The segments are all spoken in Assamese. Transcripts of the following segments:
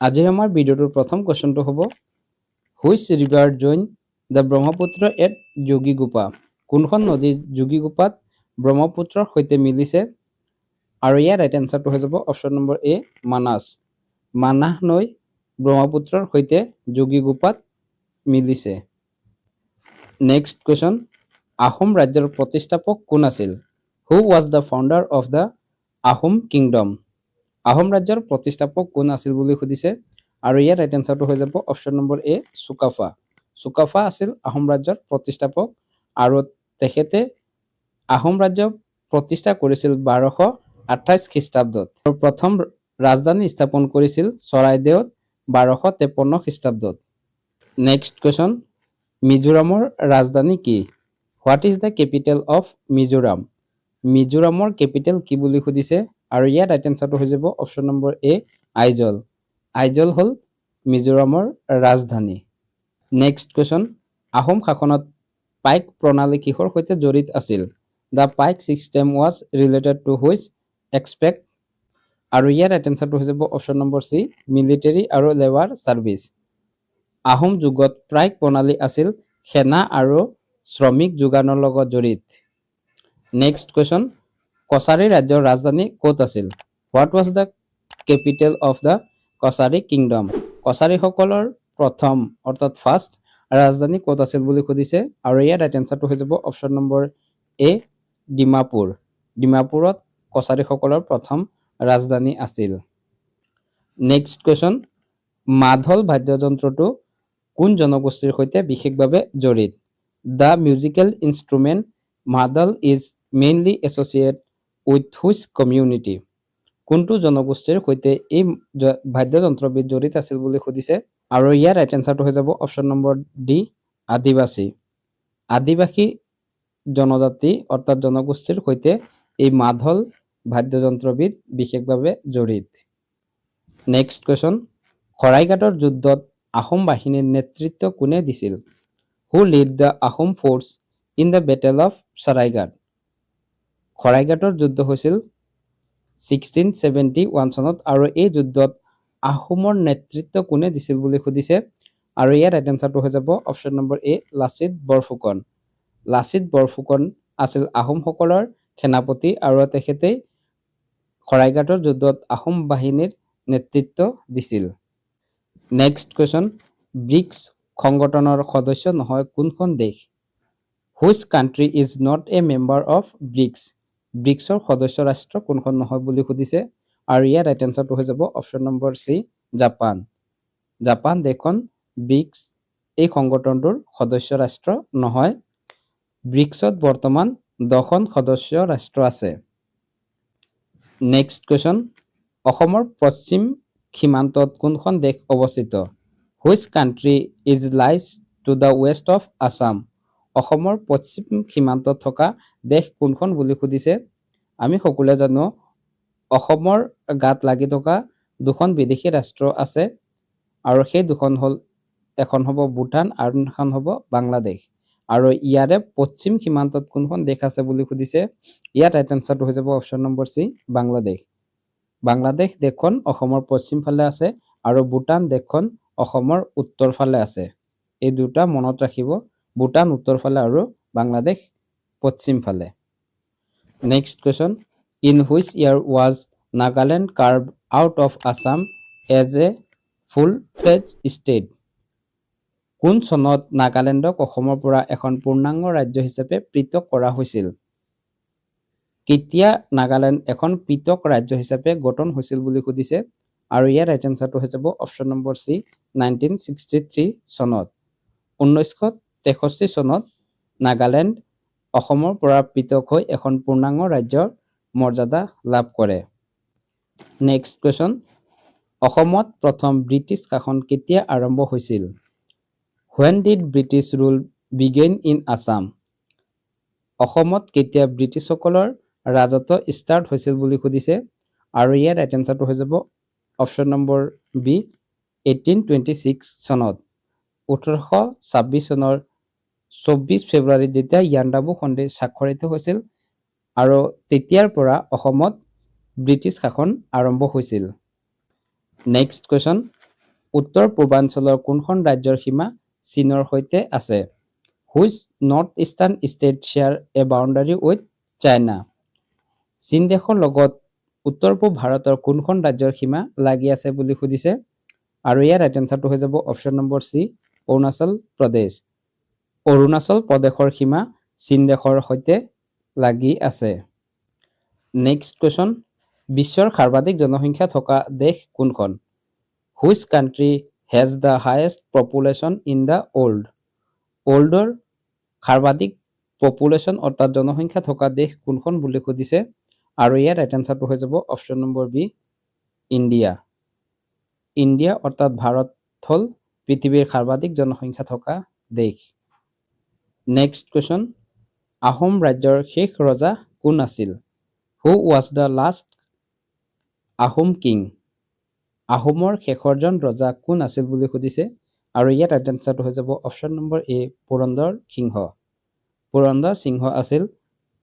আজি আমাৰ ভিডিঅ'টোৰ প্ৰথম কোৱেশ্চনটো হ'ব which river join the Brahmaputra at Jogighopa কোনখন নদী যোগীগোপাত ব্ৰহ্মপুত্ৰৰ সৈতে মিলিছে আৰু ইয়াৰ ৰাইট এনসাৰটো হৈ যাব অপশ্যন নম্বৰ এ মানাস মানাহ নৈ ব্ৰহ্মপুত্ৰৰ সৈতে যোগীগোপাত মিলিছে নেক্সট কোৱেশ্চন আহোম ৰাজ্যৰ প্ৰতিষ্ঠাপক কোন আছিল who was the founder of the Ahom kingdom Ahom ৰাজ্যৰ প্ৰতিষ্ঠাপক কোন আছিল বুলি সুধিছে আৰু ইয়াৰ ৰাইট এনসাৰটো হৈ যাব অপশ্যন নম্বৰ এ চুকাফা চুকাফা আছিল আহোম ৰাজ্যৰ প্ৰতিষ্ঠাপক আৰু তেখেতে আহোম ৰাজ্য প্ৰতিষ্ঠা কৰিছিল 1228 খ্ৰীষ্টাব্দত আৰু প্ৰথম ৰাজধানী স্থাপন কৰিছিল চৰাইদেউত 1253 খ্ৰীষ্টাব্দত নেক্সট কোৱেশ্চন মিজোৰামৰ ৰাজধানী কি what is the capital of Mizoram মিজোৰামৰ কেপিটেল কি বুলি সুধিছে আৰু ইয়াৰ ৰাইট এনসাৰটো হৈ যাব অপশ্যন নম্বৰ এ আইজল আইজল হ'ল মিজোৰামৰ ৰাজধানী নেক্সট কোৱেশ্চন আহোম শাসনত পাইক প্ৰণালী কিহৰ সৈতে জড়িত আছিল the paik system was related to which aspect আৰু ইয়াৰ ৰাইট এনসাৰটো হৈ যাব অপশ্যন নম্বৰ চি মিলিটাৰী আৰু লেবাৰ ছাৰ্ভিচ আহোম যুগত পাইক প্ৰণালী আছিল সেনা আৰু শ্ৰমিক যোগানৰ লগত জড়িত নেক্সট কুৱেশ্যন কছাৰী ৰাজ্যৰ ৰাজধানী ক'ত আছিল what was the capital of the Kachari kingdom কছাৰীসকলৰ প্ৰথম অৰ্থাৎ ফাৰ্ষ্ট ৰাজধানী ক'ত আছিল বুলি সুধিছে আৰু ইয়াৰ ৰাইট এনসাৰটো হৈ যাব অপশ্যন নম্বৰ এ ডিমাপুৰ ডিমাপুৰত কছাৰীসকলৰ প্ৰথম ৰাজধানী আছিল নেক্সট কুৱেশ্যন মাধল বাদ্যযন্ত্ৰটো কোন জনগোষ্ঠীৰ সৈতে বিশেষভাৱে জড়িত দ্য মিউজিকেল ইনষ্ট্ৰুমেণ্ট মাদল is mainly associate with which community কোনটো জনগোষ্ঠীৰ সৈতে এই বাদ্যযন্ত্ৰবিধ জড়িত আছিল বুলি সুধিছে আৰু ইয়াৰ ৰাইট এনসাৰটো হৈ যাব অপশ্যন নম্বৰ ডি আদিবাসী আদিবাসী জনজাতি অৰ্থাৎ জনগোষ্ঠীৰ সৈতে এই মাদল বাদ্যযন্ত্ৰবিধ বিশেষভাৱে জড়িত নেক্সট কুৱেশ্যন শৰাইঘাটৰ যুদ্ধত আহোম বাহিনীৰ নেতৃত্ব কোনে দিছিল who lead the Ahom force in the battle of Saraighat শৰাইঘাটৰ যুদ্ধ হৈছিল 1671 চনত আৰু এই যুদ্ধত আহোমৰ নেতৃত্ব কোনে দিছিল বুলি সুধিছে আৰু ইয়াৰ ৰাইট এনসাৰটো হৈ যাব অপশ্যন নম্বৰ এ লাচিত বৰফুকন আছিল আহোমসকলৰ সেনাপতি আৰু তেখেতেই শৰাইঘাটৰ যুদ্ধত আহোম বাহিনীৰ নেতৃত্ব দিছিল নেক্সট কুৱেশ্যন ব্ৰিক্স সংগঠনৰ সদস্য নহয় কোনখন দেশ which country is not a member of ব্ৰিক্সৰ সদস্য ৰাষ্ট্ৰ কোনখন নহয় বুলি সুধিছে আৰু ইয়াৰ ৰাইট এনসাৰটো হৈ যাব অপশ্যন নম্বৰ চি জাপান দেশখন ব্ৰিক্স এই সংগঠনটোৰ সদস্য ৰাষ্ট্ৰ নহয় ব্ৰিক্সত বৰ্তমান 10খন সদস্য ৰাষ্ট্ৰ আছে নেক্সট কুৱেশ্যন অসমৰ পশ্চিম সীমান্তত কোনখন দেশ অৱস্থিত which country is lies to the west of Assam অসমৰ পশ্চিম সীমান্তত থকা দেশ কোনখন বুলি সুধিছে আমি সকলোৱে জানো অসমৰ গাত লাগি থকা দুখন বিদেশী ৰাষ্ট্ৰ আছে আৰু সেই দুখন হ'ল এখন হ'ব ভূটান আৰু এখন হ'ব বাংলাদেশ আৰু ইয়াৰে পশ্চিম সীমান্তত কোনখন দেশ আছে বুলি সুধিছে ইয়াত ৰাইট এনসাৰটো হৈ যাব অপশ্যন নম্বৰ চি বাংলাদেশ দেশখন অসমৰ পশ্চিম ফালে আছে আৰু ভূটান দেশখন অসমৰ উত্তৰ ফালে আছে এই দুটা মনত ৰাখিব ভূটান উত্তৰ ফালে আৰু বাংলাদেশ পশ্চিম ফালে next question in which year was Nagaland carved out of Assam as a full fledged state কোন চনত নাগালেণ্ডক অসমৰ পৰা এখন পূৰ্ণাংগ ৰাজ্য হিচাপে পৃথক কৰা হৈছিল কেতিয়া নাগালেণ্ড এখন পৃথক ৰাজ্য হিচাপে গঠন হৈছিল বুলি সুধিছে আৰু ইয়াৰ ৰাইট এনসাৰটো হৈ যাব অপশ্যন নম্বৰ চি 1963 চনত 1963 চনত নাগালেণ্ড অসমৰ পৰা পৃথক হৈ এখন পূৰ্ণাংগ ৰাজ্যৰ মৰ্যাদা লাভ কৰে নেক্সট কুৱেশ্যন অসমত প্ৰথম ব্ৰিটিছ শাসন কেতিয়া আৰম্ভ হৈছিল When did British rule begin in Assam? অসমত কেতিয়া ব্ৰিটিছসকলৰ ৰাজত্ব ষ্টাৰ্ট হৈছিল বুলি সুধিছে আৰু ইয়াৰ ৰাইট এনসাৰটো হৈ যাব অপশ্যন নম্বৰ বি 1826 চনত 1826 চনৰ 24 ফেব্ৰুৱাৰীত যেতিয়া ইয়াণ্ডাবু সন্ধি স্বাক্ষৰিত হৈছিল আৰু তেতিয়াৰ পৰা অসমত ব্ৰিটিছ শাসন আৰম্ভ হৈছিল নেক্সট কুৱেশ্যন উত্তৰ পূৰ্বাঞ্চলৰ কোনখন ৰাজ্যৰ সীমা চীনৰ সৈতে আছে? Which north eastern state share A boundary with China? চীন দেশৰ লগত উত্তৰ পূব ভাৰতৰ কোনখন ৰাজ্যৰ সীমা লাগি আছে বুলি সুধিছে, আৰু ইয়াৰ ৰাইট এনচাৰটো হৈ যাব option number C, Arunachal Pradesh. Arunachal প্ৰদেশৰ সীমা চীন দেশৰ সৈতে লাগি আছে। নেক্সট কুৱেশ্যন, বিশ্বৰ সৰ্বাধিক জনসংখ্যা থকা দেশ কোনখন? Which country has the highest population in the world? ৱৰ্ল্ডৰ সৰ্বাধিক পপুলেশ্যন অৰ্থাৎ জনসংখ্যা থকা দেশ কোনখন বুলি সুধিছে, আৰু ইয়াৰ ৰাইট এনচাৰটো হৈ যাব option number B, India. India অৰ্থাৎ ভাৰত হ'ল পৃথিৱীৰ সৰ্বাধিক জনসংখ্যা থকা দেশ। নেক্সট কুৱেশ্যন, আহোম ৰাজ্যৰ শেষ ৰজা কোন আছিল? Who was the last Ahom king? আহোমৰ শেষৰজন ৰজা কোন আছিল বুলি সুধিছে, আৰু ইয়াৰ ৰাইট এনচাৰটো হৈ যাব অপশ্যন নম্বৰ এ, পুৰন্দৰ সিংহ। পুৰন্দৰ সিংহ আছিল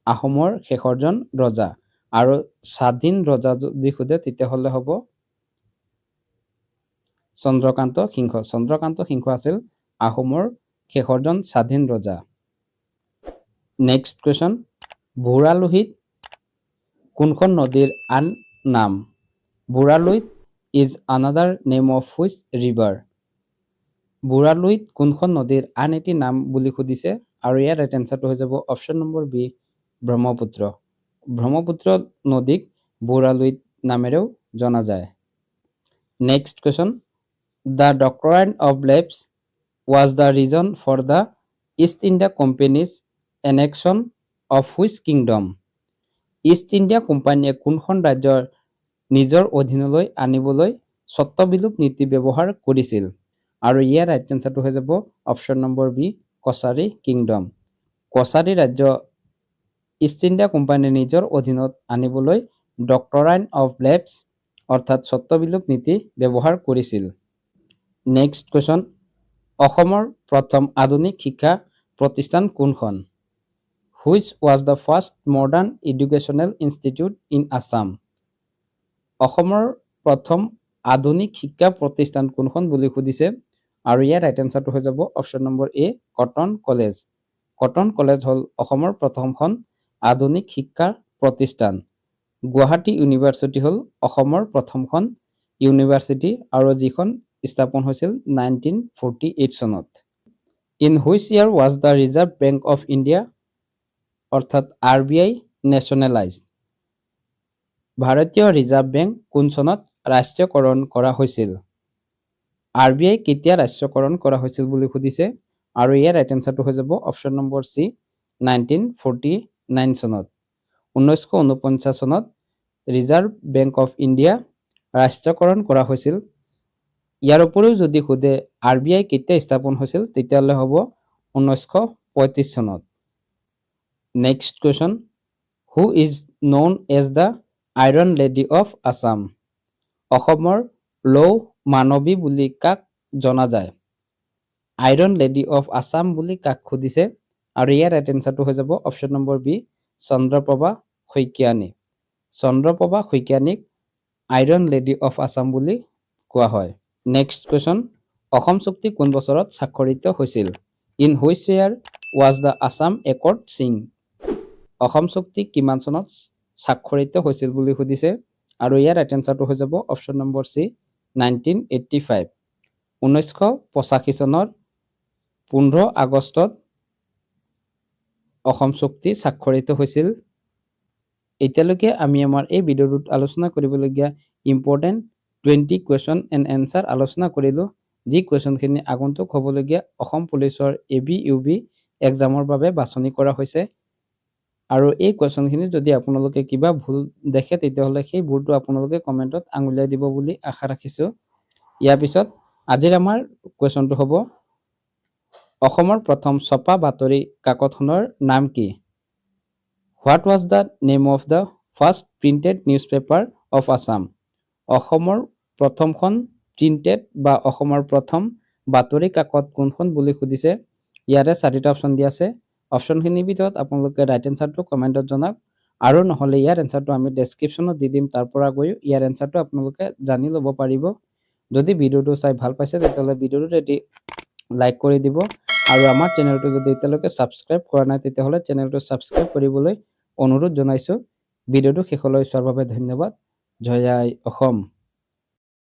আহোমৰ শেষৰজন ৰজা, আৰু স্বাধীন ৰজা যদি সোধে তেতিয়াহ'লে হ'ব চন্দ্ৰকান্ত সিংহ। চন্দ্ৰকান্ত সিংহ আছিল আহোমৰ শেষৰজন স্বাধীন ৰজা। নেক্সট কুৱেশ্যন, বুঢ়ালোহিত কোনখন নদীৰ আন নাম? Burhilohit is another name of which river? Burhilohit কোনখন নদীৰ আন এটি নাম বুলি সুধিছে, আৰু ইয়াৰ ৰাইট এনচাৰটো হৈ যাব option number B, Brahmaputra. Brahmaputra নদীক বুঢ়ালোহিত নামেৰেও জনা যায়। Next question, the doctrine of lapse was the reason for the East India companies annexation of which kingdom? East India কোম্পানীয়ে কোনখন ৰাজ্যৰ নিজৰ অধীনলৈ আনিবলৈ স্বত্ববিলোপ নীতি ব্যৱহাৰ কৰিছিল, আৰু ইয়াৰ ৰাইট এনচাৰটো হৈ যাব option number B, Kachari kingdom. Kachari ৰাজ্য ইষ্ট ইণ্ডিয়া কোম্পানীয়ে নিজৰ অধীনত আনিবলৈ ডক্ট্ৰাইন অফ লেপছ অৰ্থাৎ স্বত্ববিলোপ নীতি ব্যৱহাৰ কৰিছিল। নেক্সট কুৱেশ্যন, অসমৰ প্ৰথম আধুনিক শিক্ষা প্ৰতিষ্ঠান কোনখন? Which was the first modern educational institute in Assam? অসমৰ প্ৰথম আধুনিক শিক্ষা প্ৰতিষ্ঠান কোনখন বুলি সুধিছে, আৰু ইয়াৰ ৰাইট এনচাৰটো হৈ যাব অপশ্যন নম্বৰ এ, কটন কলেজ। কটন কলেজ হ'ল অসমৰ প্ৰথমখন আধুনিক শিক্ষা প্ৰতিষ্ঠান। গুৱাহাটী ইউনিভাৰ্চিটি হ'ল অসমৰ প্ৰথমখন ইউনিভাৰ্চিটি, আৰু যিখন স্থাপন হৈছিল 1948 চনত। In which year was the reserve bank of India অৰ্থাৎ RBI নেশ্যনেলাইজড? ভাৰতীয় ৰিজাৰ্ভ বেংক কোন চনত ৰাষ্ট্ৰীয়কৰণ কৰা হৈছিল? RBI কেতিয়া ৰাষ্ট্ৰীয়কৰণ কৰা হৈছিল বুলি সুধিছে, আৰু ইয়াৰ ৰাইট এনচাৰটো হৈ যাব অপশ্যন নম্বৰ চি, 1949 চনত। 1949 চনত ৰিজাৰ্ভ বেংক অফ ইণ্ডিয়া ৰাষ্ট্ৰীয়কৰণ কৰা হৈছিল। ইয়াৰ উপৰিও যদি সোধে RBI কেতিয়া স্থাপন হৈছিল, তেতিয়াহ'লে হ'ব 1935 চনত। Next question, who is known as the iron lady of Assam? অসমৰ লৌহ মানৱী বুলি কাক জনা যায়? আইৰণ লেডি অফ আছাম বুলি কাক সুধিছে, আৰু ইয়াৰ ৰাইট এনচাৰটো হৈ যাব option number B, Chandraprabha Saikiani. Chandraprabha শইকীয়ানীক আইৰণ লেডি অফ আছাম বুলি কোৱা হয়। নেক্সট কুৱেশ্যন, অসম চুক্তি কোন বছৰত স্বাক্ষৰিত হৈছিল? In which year was the Assam accord Singh? Assam চুক্তি কিমান চনত স্বাক্ষৰিত হৈছিল বুলি সুধিছে, আৰু ইয়াৰ ৰাইট এনচাৰটো হৈ যাব অপশ্যন নম্বৰ চি, 1985। 1985 চনৰ 15 আগষ্টত অসম চুক্তি স্বাক্ষৰিত হৈছিল। এতিয়ালৈকে আমি আমাৰ এই ভিডিঅ'টোত আলোচনা কৰিবলগীয়া ইম্পৰ্টেণ্ট 20 কুৱেশ্যন এণ্ড এনচাৰ আলোচনা কৰিলোঁ, যি কুৱেশ্যনখিনি আগন্তুক হ'বলগীয়া অসম পুলিচৰ AB UB এক্সামৰ বাবে বাছনি কৰা হৈছে। আৰু এই কুৱেশ্যনখিনি যদি আপোনালোকে কিবা ভুল দেখে তেতিয়াহ'লে সেই ভুলটো আপোনালোকে কমেণ্টত আঙুলিয়াই দিব বুলি আশা ৰাখিছোঁ। ইয়াৰ পিছত আজিৰ আমাৰ কুৱেশ্যনটো হ'ব, অসমৰ প্ৰথম ছপা বাতৰি কাকতখনৰ নাম কি? What was the name of the first printed news paper of Assam? অসমৰ প্ৰথমখন প্ৰিণ্টেড বা অসমৰ প্ৰথম বাতৰি কাকত কোনখন বুলি সুধিছে। ইয়াৰে 4টা অপশ্যন দিয়া আছে। অপশ্যনখিনিৰ ভিতৰত আপোনালোকে ৰাইট এনচাৰটো কমেণ্টত জনাওক, আৰু নহ'লে ইয়াৰ এনচাৰটো আমি ডেছক্ৰিপশ্যনত দি দিম, তাৰ পৰা গৈ ইয়াৰ এনচাৰটো আপোনালোকে জানি ল'ব পাৰিব। যদি ভিডিওটো চাই ভাল পাইছে তেতিয়াহ'লে ভিডিওটো এটি লাইক কৰি দিব আৰু আমাৰ চেনেলটো যদি এতিয়ালৈকে সাবস্ক্ৰাইব কৰা নাই তেতিয়াহ'লে চেনেলটো সাবস্ক্ৰাইব কৰিবলৈ অনুৰোধ জনাইছো ভিডিওটো শেষলৈ চোৱাৰ বাবে ধন্যবাদ জয় আই অসম